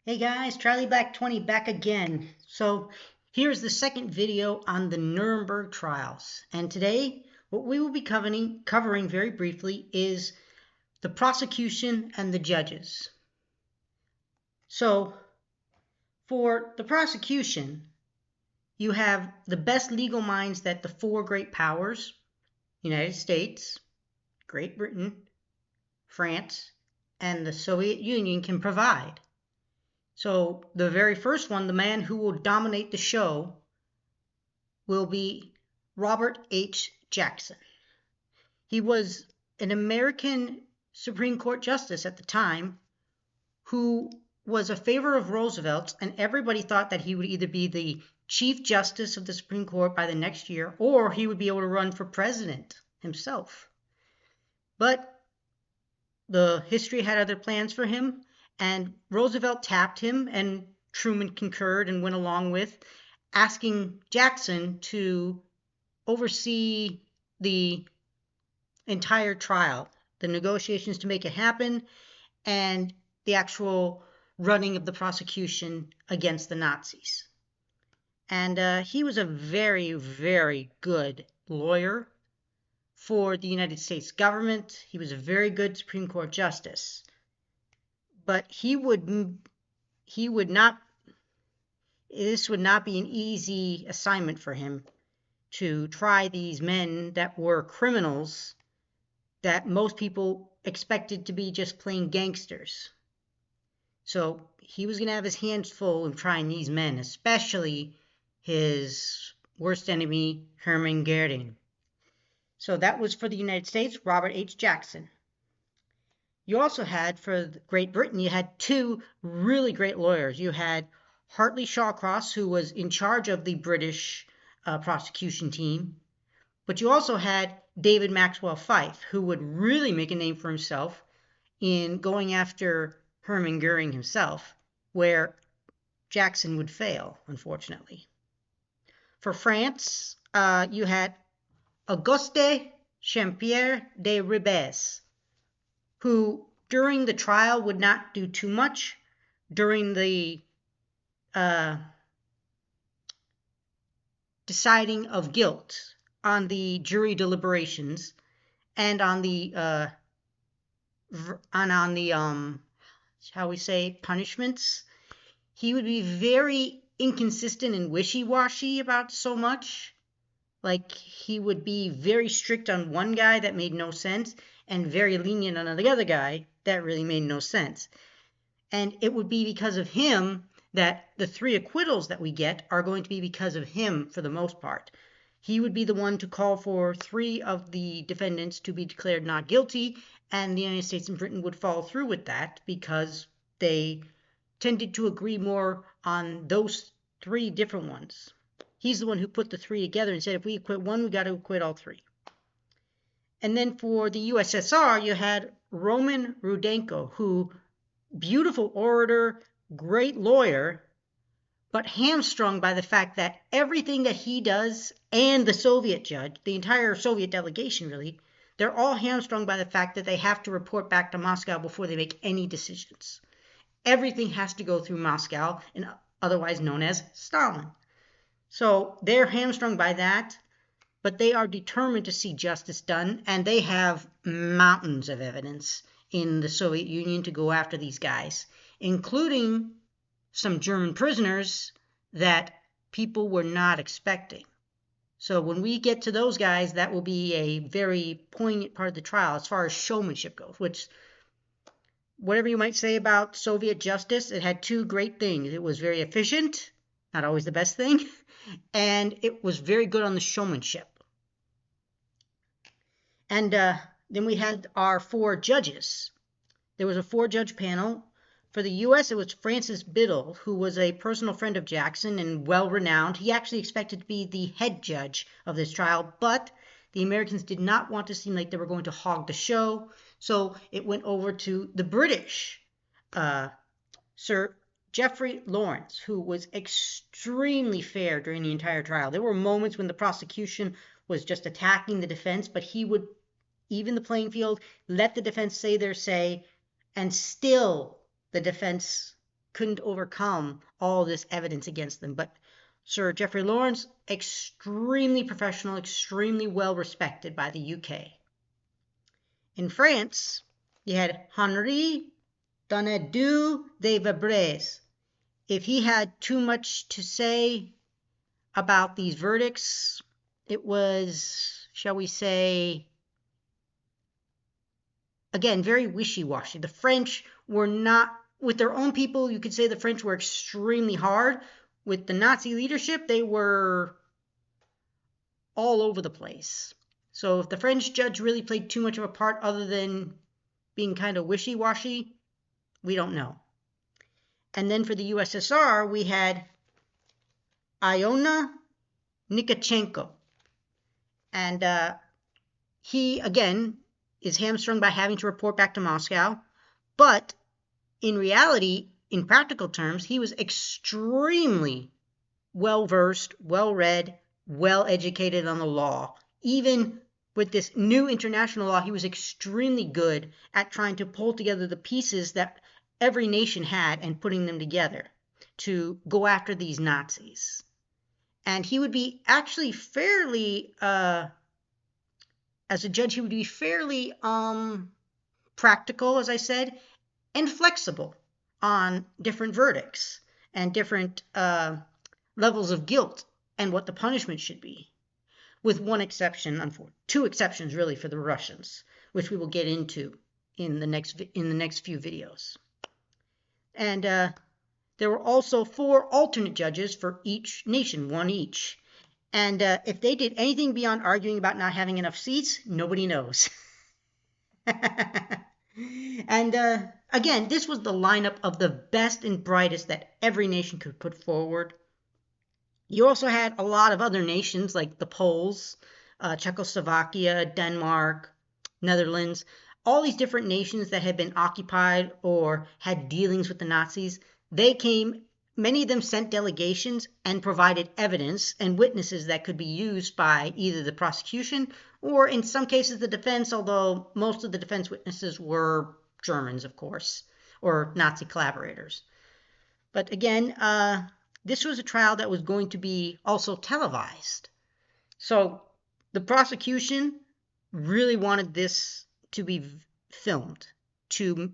Hey guys, Charlie Black 20 back again. So here's the second video on the Nuremberg trials. And today what we will be covering very briefly is the prosecution and the judges. So for the prosecution, you have the best legal minds that the four great powers, United States, Great Britain, France, and the Soviet Union can provide. So the very first one, the man who will dominate the show, will be Robert H. Jackson. He was an American Supreme Court justice at the time who was a favor of Roosevelt's, and everybody thought that he would either be the Chief Justice of the Supreme Court by the next year, or he would be able to run for president himself. But the history had other plans for him, and Roosevelt tapped him, and Truman concurred and went along with asking Jackson to oversee the entire trial, the negotiations to make it happen, and the actual running of the prosecution against the Nazis. And he was a very, very good lawyer for the United States government. He was a very good Supreme Court justice. But this would not be an easy assignment for him to try these men that were criminals that most people expected to be just plain gangsters. So he was going to have his hands full in trying these men, especially his worst enemy, Hermann Goering. So that was for the United States, Robert H. Jackson. You also had, for Great Britain, you had two really great lawyers. You had Hartley Shawcross, who was in charge of the British prosecution team, but you also had David Maxwell Fyfe, who would really make a name for himself in going after Hermann Goering himself, where Jackson would fail, unfortunately. For France, you had Auguste Champier de Ribes, who during the trial would not do too much. During the deciding of guilt on the jury deliberations and on the shall we say, punishments, he would be very inconsistent and wishy-washy about so much. Like, he would be very strict on one guy that made no sense and very lenient on the other guy that really made no sense. And it would be because of him that the three acquittals that we get are going to be because of him for the most part. He would be the one to call for three of the defendants to be declared not guilty, and the United States and Britain would follow through with that because they tended to agree more on those three different ones. He's the one who put the three together and said, if we acquit one, we got to acquit all three. And then for the USSR, you had Roman Rudenko, who, beautiful orator, great lawyer, but hamstrung by the fact that everything that he does and the Soviet judge, the entire Soviet delegation really, they're all hamstrung by the fact that they have to report back to Moscow before they make any decisions. Everything has to go through Moscow, and otherwise known as Stalin. So they're hamstrung by that, but they are determined to see justice done, and they have mountains of evidence in the Soviet Union to go after these guys, including some German prisoners that people were not expecting. So when we get to those guys, that will be a very poignant part of the trial as far as showmanship goes, which, whatever you might say about Soviet justice, it had two great things. It was very efficient, not always the best thing, and it was very good on the showmanship. And then we had our four judges. There was a four-judge panel. For the U.S., it was Francis Biddle, who was a personal friend of Jackson and well-renowned. He actually expected to be the head judge of this trial, but the Americans did not want to seem like they were going to hog the show, so it went over to the British, Sir Geoffrey Lawrence, who was extremely fair during the entire trial. There were moments when the prosecution was just attacking the defense, but he would even the playing field, let the defense say their say, and still the defense couldn't overcome all this evidence against them. But Sir Geoffrey Lawrence, extremely professional, extremely well respected by the UK. In France, you had Henri Donadieu de Vibres. If he had too much to say about these verdicts, it was, shall we say, again, very wishy-washy. The French were not, with their own people, you could say the French were extremely hard. With the Nazi leadership, they were all over the place. So if the French judge really played too much of a part other than being kind of wishy-washy, we don't know. And then for the USSR, we had Iona Nikitchenko. And he, again, is hamstrung by having to report back to Moscow. But in reality, in practical terms, he was extremely well-versed, well-read, well-educated on the law. Even with this new international law, he was extremely good at trying to pull together the pieces that every nation had and putting them together to go after these Nazis. And he would be actually fairly, as a judge, he would be fairly practical, as I said, and flexible on different verdicts and different levels of guilt and what the punishment should be, with one exception, two exceptions really for the Russians, which we will get into in the next few videos. And there were also 4 alternate judges for each nation, 1 each. And if they did anything beyond arguing about not having enough seats, nobody knows. And again, this was the lineup of the best and brightest that every nation could put forward. You also had a lot of other nations like the Poles, Czechoslovakia, Denmark, Netherlands, all these different nations that had been occupied or had dealings with the Nazis. They came, many of them sent delegations and provided evidence and witnesses that could be used by either the prosecution or in some cases the defense, although most of the defense witnesses were Germans, of course, or Nazi collaborators. But again, this was a trial that was going to be also televised. So the prosecution really wanted this to be filmed, to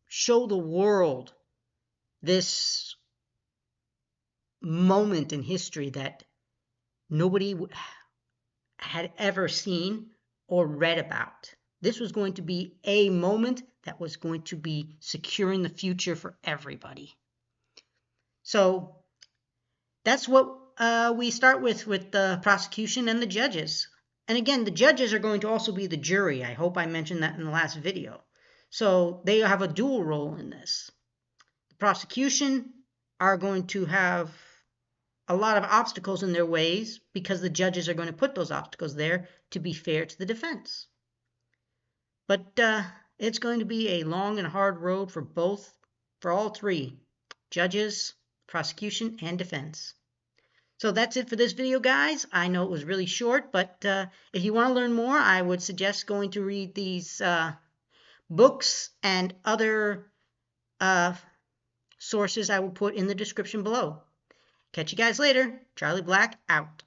show the world this moment in history that nobody had ever seen or read about. This was going to be a moment that was going to be securing the future for everybody. So that's what we start with the prosecution and the judges. And again, the judges are going to also be the jury. I hope I mentioned that in the last video. So they have a dual role in this. The prosecution are going to have a lot of obstacles in their ways because the judges are going to put those obstacles there to be fair to the defense. But it's going to be a long and hard road for all 3, judges, prosecution, and defense. So that's it for this video, guys. I know it was really short, but if you want to learn more, I would suggest going to read these books and other sources I will put in the description below. Catch you guys later. Charlie Black out.